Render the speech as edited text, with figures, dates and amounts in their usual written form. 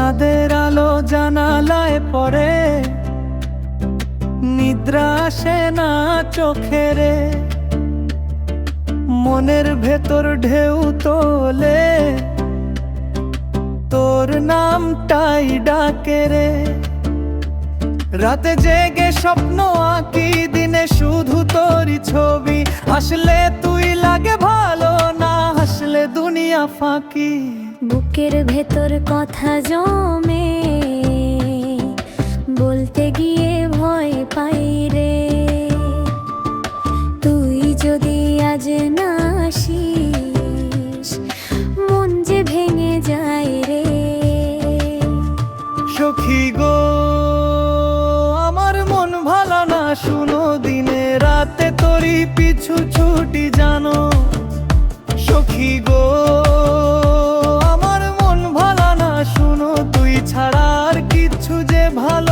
চাঁদের আলো জানালায় পড়ে, নিদ্রা আসে না চোখে রে। মনের ভেতর ঢেউ তোলে, তোর নামটাই ডাকে রে। রাতে জেগে স্বপ্ন আঁকি, দিনে শুধু তোরই ছবি। হাসলে তুই লাগে ভালো, না হাসলে দুনিয়া ফাঁকি। বুকের ভেতর কথা জমে, বলতে গিয়ে ভয় পাই রে। তুই যদি আজ না আসিস, মন যে ভেঙে যায় রে। সখী গো, আমার মন ভালো না, শুনো দিনে রাতে তোরই পিছু ছুটি জানো। সখী গো, আমার মন ভালো না, শুনো তুই ছাড়া আর কিচ্ছু যে ভালো